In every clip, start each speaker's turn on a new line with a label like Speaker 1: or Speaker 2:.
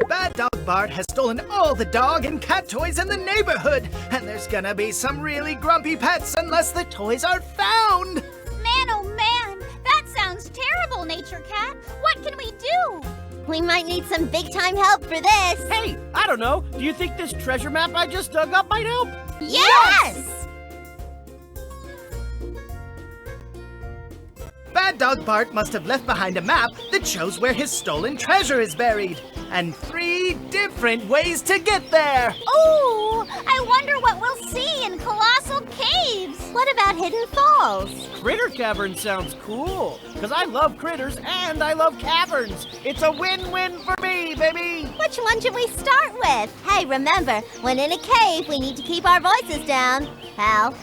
Speaker 1: Bad Dog Bart has stolen all the dog and cat toys in the neighborhood, and there's gonna be some really grumpy pets unless the toys are found!
Speaker 2: Man, oh man! That sounds terrible, Nature Cat! What can we do?
Speaker 3: We might need some big-time help for this.
Speaker 4: Hey, I don't know. Do you think this treasure map I just dug up might help?
Speaker 3: Yes!
Speaker 1: Bad Dog Bart must have left behind a map that shows where his stolen treasure is buried, and 3 different ways to get there!
Speaker 2: Ooh! I wonder what we'll see in Colossal Caves!
Speaker 3: What about Hidden Falls?
Speaker 4: Critter Cavern sounds cool, because I love critters and I love caverns. It's a win-win for me, baby!
Speaker 3: Which one should we start with? Hey, remember, when in a cave, we need to keep our voices down, pal.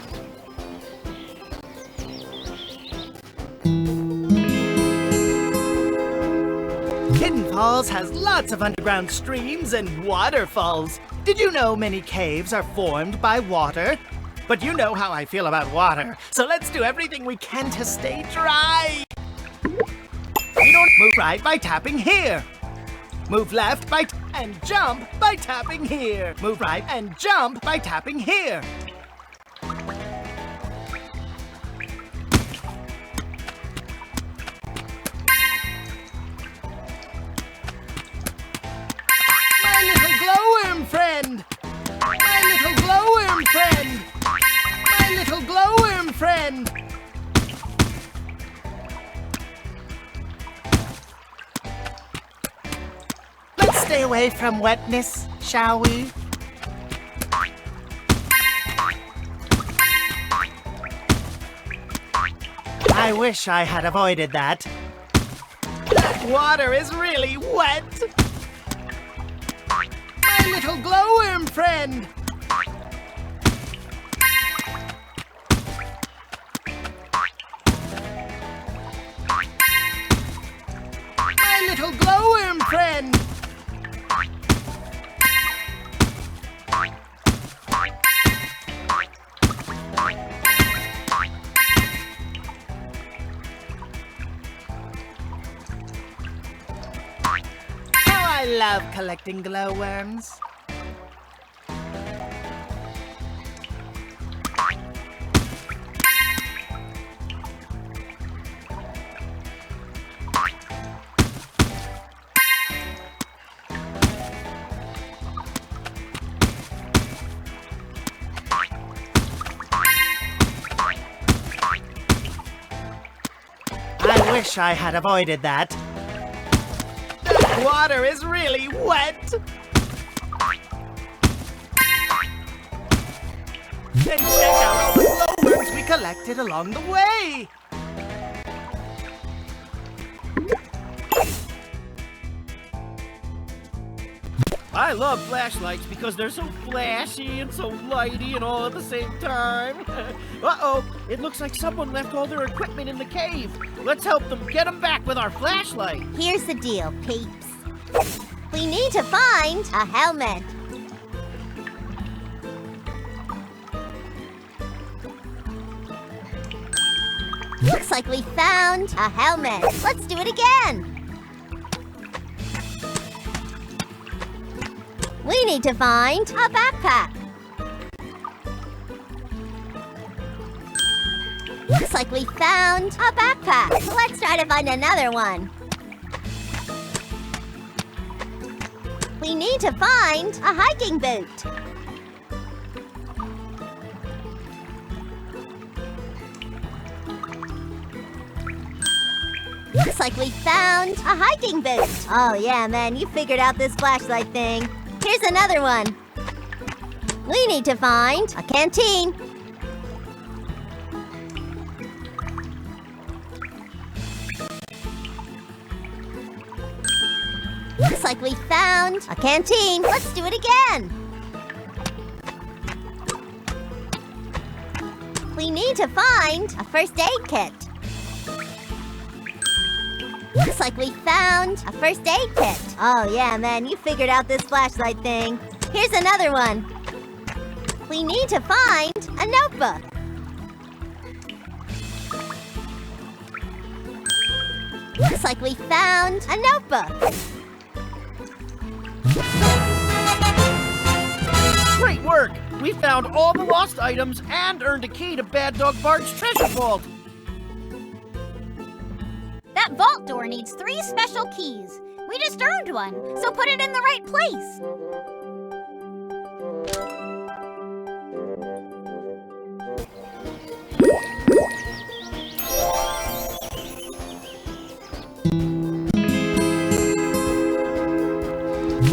Speaker 1: Hidden Falls has lots of underground streams and waterfalls. Did you know many caves are formed by water? But you know how I feel about water, so let's do everything we can to stay dry. We don't move right by tapping here. Move left by and jump by tapping here. Move right and jump by tapping here. My little glowworm friend! My little glowworm friend! My little glowworm friend! Let's stay away from wetness, shall we? I wish I had avoided that. That water is really wet! My little glowworm friend! My little glowworm friend! I love collecting glowworms. I wish I had avoided that. The water is really wet! And check out all the glowworms we collected along the way!
Speaker 4: I love flashlights because they're so flashy and so lighty and all at the same time. Uh-oh, it looks like someone left all their equipment in the cave. Let's help them get them back with our flashlight.
Speaker 3: Here's the deal, peeps. We need to find a helmet. Looks like we found a helmet. Let's do it again. We need to find a backpack. Looks like we found a backpack. Let's try to find another one. We need to find a hiking boot. Looks like we found a hiking boot. Oh yeah, man, you figured out this flashlight thing. Here's another one. We need to find a canteen. Looks like we found a canteen. Let's do it again. We need to find a first aid kit. Looks like we found a first aid kit. Oh yeah, man, you figured out this flashlight thing. Here's another one. We need to find a notebook. Looks like we found a notebook.
Speaker 4: Great work! We found all the lost items and earned a key to Bad Dog Bart's treasure vault.
Speaker 2: That vault door needs 3 special keys. We just earned one, so put it in the right place.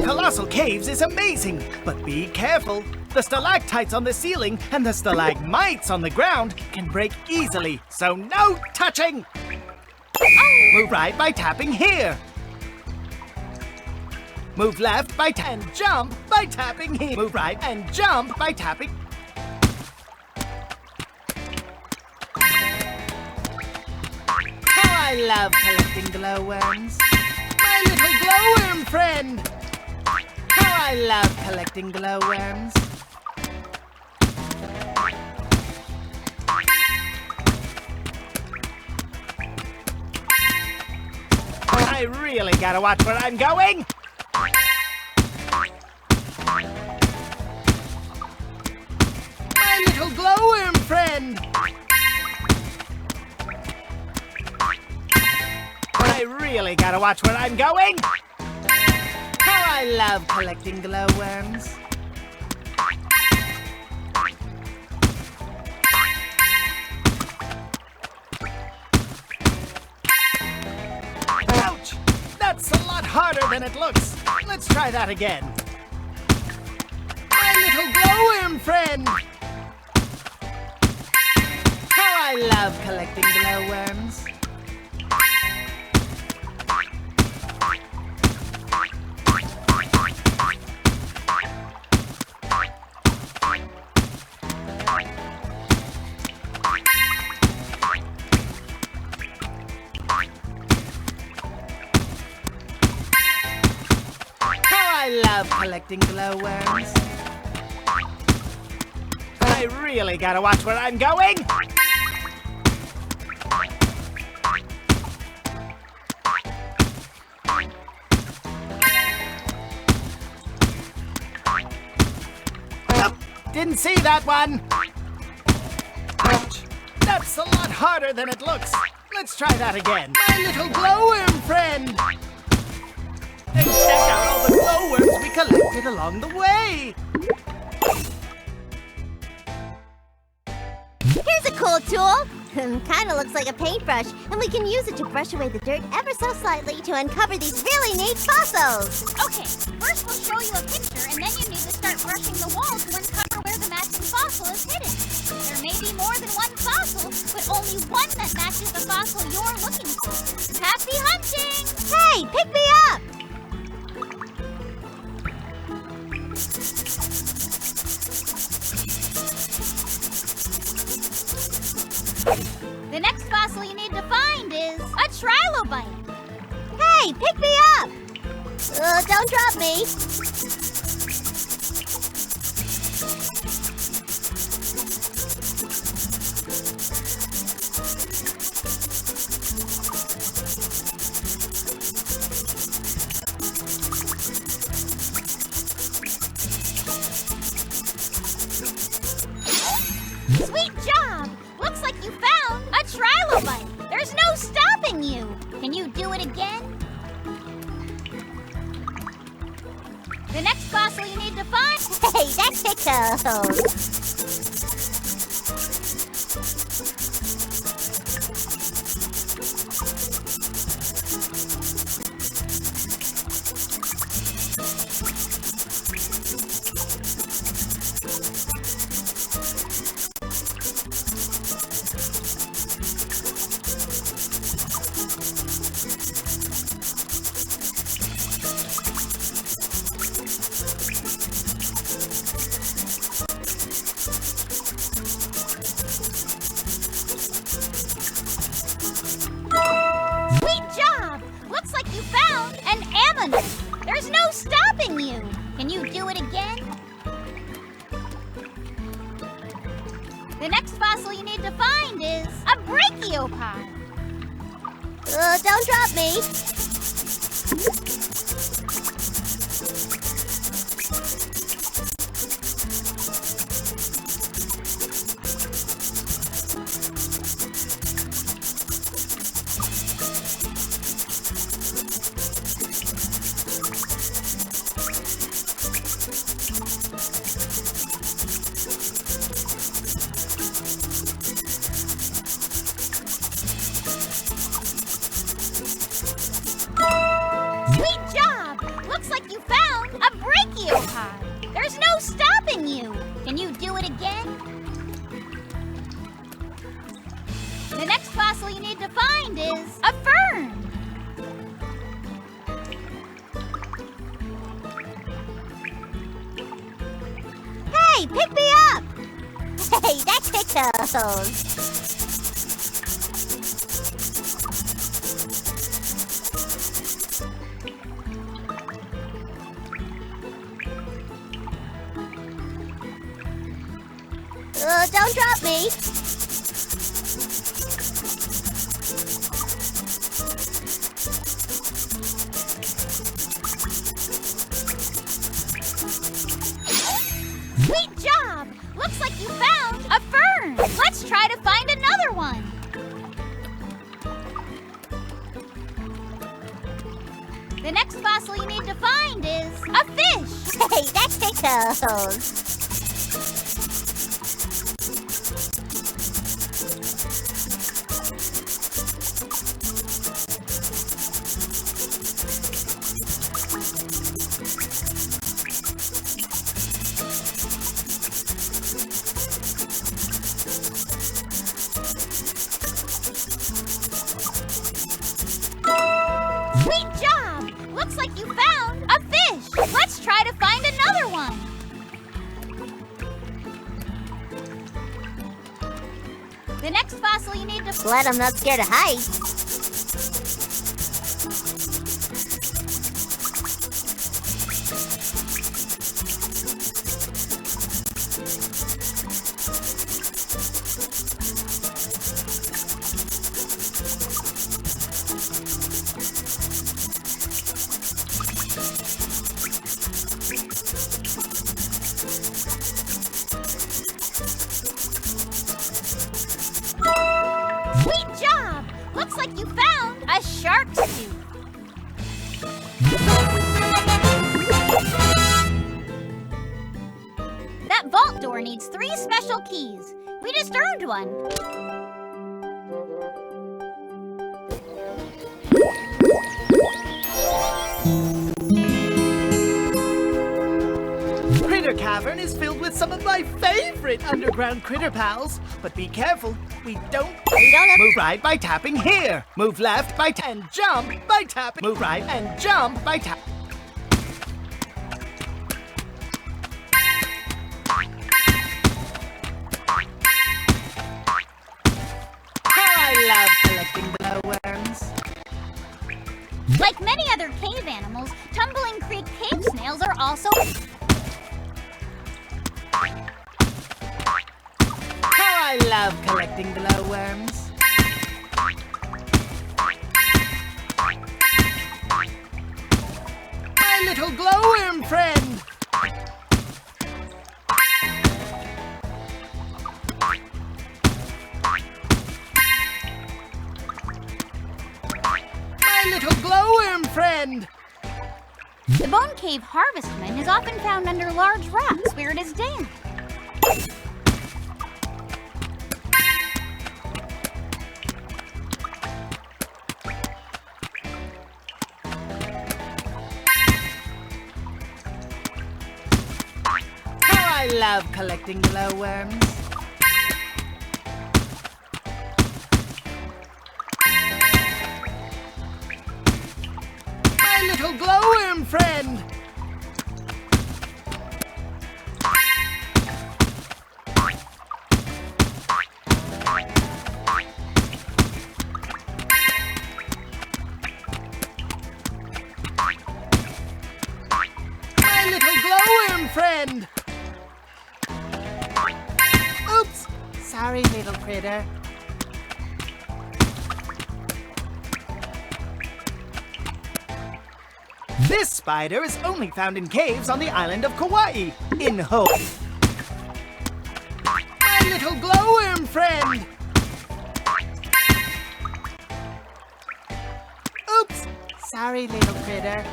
Speaker 1: Colossal Caves is amazing, but be careful. The stalactites on the ceiling and the stalagmites on the ground can break easily, so no touching! Move right by tapping here. Move left by and jump by tapping here. Move right and jump by tapping. How I love collecting glowworms. My little glowworm friend. How I love collecting glowworms. I really gotta watch where I'm going. My little glowworm friend. I really gotta watch where I'm going. How I love collecting glowworms. Ouch! That's a lot harder than it looks. Let's try that again. My little glowworm friend. How I love collecting glowworms. I love collecting glowworms. I really gotta watch where I'm going. Oh, didn't see that one. Ouch. That's a lot harder than it looks. Let's try that again. My little glowworm friend. And check out all the glowworms we collected along the way!
Speaker 3: Here's a cool tool. Kinda looks like a paintbrush, and we can use it to brush away the dirt ever so slightly to uncover these really neat fossils.
Speaker 2: Okay, first we'll show you a picture, and then you need to start brushing the wall to uncover where the matching fossil is hidden. There may be more than one fossil, but only one that matches the fossil you're looking for. Happy hunting!
Speaker 3: Hey, pick me up!
Speaker 2: The next fossil you need to find is a trilobite.
Speaker 3: Hey, pick me up! Don't drop me.
Speaker 2: Sweet job! Looks like you found a trilobite. There's no stopping you. Can you do it again? The next fossil you need to find...
Speaker 3: Hey, that tickles!
Speaker 2: There's no stopping you. Can you do it again? The next fossil you need to find is a brachiopod.
Speaker 3: Don't drop me.
Speaker 2: Looks like you found a brachiopod. There's no stopping you. Can you do it again? The next fossil you need to find is a fern.
Speaker 3: Hey, pick me up! Hey, that tickles! Don't drop me!
Speaker 2: Sweet job! Looks like you found a fern. Let's try to find another one. The next fossil you need to find is a fish.
Speaker 3: Hey, that tickles!
Speaker 2: Sweet job! Looks like you found a fish. Let's try to find another one. The next fossil you need to
Speaker 3: Glad I'm not scared of heights.
Speaker 2: Sweet job! Looks like you found a shark's tooth. That vault door needs 3 special keys. We just earned one.
Speaker 1: Critter Cavern is filled with some of my favorite underground critter pals. But be careful, we don't move right by tapping here. Move left by and jump by tapping. Move right and jump by tap. I love collecting glowworms.
Speaker 2: Like many other cave animals, Tumbling Creek cave snails are also...
Speaker 1: I love collecting glowworms. My little glowworm friend. My little glowworm friend.
Speaker 2: The Bone Cave Harvestman is often found under large rocks where it is damp.
Speaker 1: I love collecting glowworms. My little glowworm friend. My little glowworm friend. Oops! Sorry, little critter. This spider is only found in caves on the island of Kauai, in Hope. My little glowworm friend! Oops! Sorry, little critter.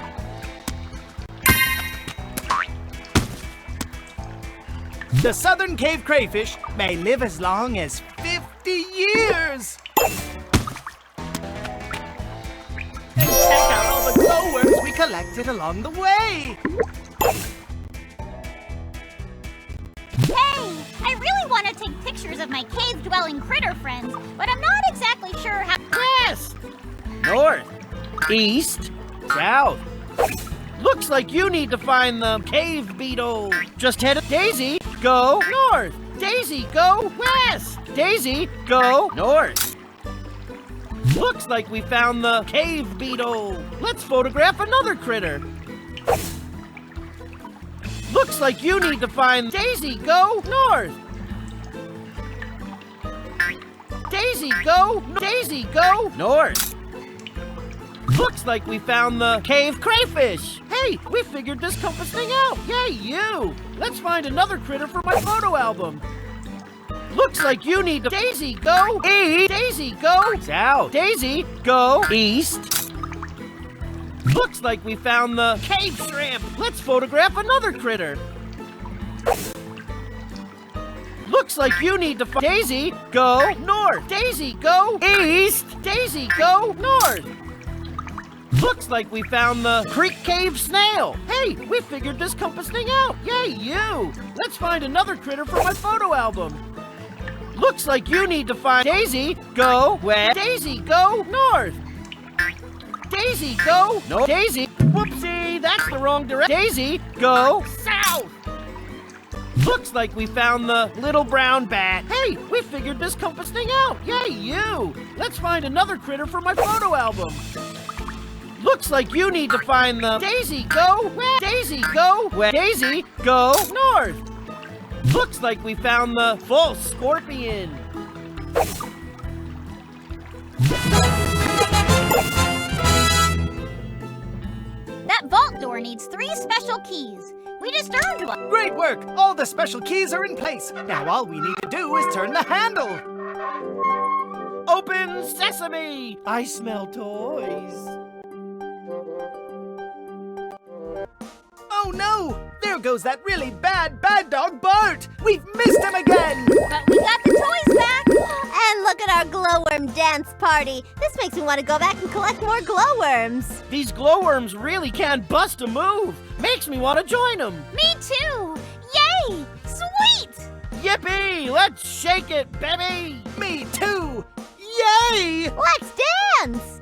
Speaker 1: The southern cave crayfish may live as long as 50 years! And check out all the glowworms we we collected along the way.
Speaker 2: Hey, I really want to take pictures of my cave-dwelling critter friends, but I'm not exactly sure how...
Speaker 4: West, north, east, south. Looks like you need to find the cave beetle. Just head to Daisy, go north. Daisy, go west. Daisy, go north. Looks like we found the cave beetle. Let's photograph another critter. Looks like you need to find Daisy, go north. Daisy, go north. Looks like we found the cave crayfish. Hey, we figured this compass thing out. Yay, you. Let's find another critter for my photo album. Looks like you need to Daisy, go east. Daisy, go south. Daisy, go east. Looks like we found the cave shrimp. Let's photograph another critter. Looks like you need to Daisy, go north. Daisy, go east. Daisy, go north. Looks like we found the creek cave snail. Hey, we figured this compass thing out. Yay, you. Let's find another critter for my photo album. Looks like you need to find Daisy, go west. Daisy, go north. Daisy, go no. Daisy, whoopsie, that's the wrong direction. Daisy, go south. Looks like we found the little brown bat. Hey, we figured this compass thing out. Yay, you. Let's find another critter for my photo album. Looks like you need to find the Daisy, go west. Daisy, go west. Daisy, go north. Looks like we found the false scorpion.
Speaker 2: That vault door needs 3 special keys. We just earned one.
Speaker 1: Great work! All the special keys are in place. Now all we need to do is turn the handle.
Speaker 4: Open sesame! I smell toys.
Speaker 1: Oh no! There goes that really bad dog Bart! We've missed him again!
Speaker 2: But we got the toys back.
Speaker 3: And look at our glowworm dance party. This makes me want to go back and collect more glowworms.
Speaker 4: These glowworms really can bust a move. Makes me want to join them.
Speaker 2: Me too. Yay! Sweet!
Speaker 4: Yippee! Let's shake it, baby!
Speaker 1: Me too! Yay!
Speaker 3: Let's dance!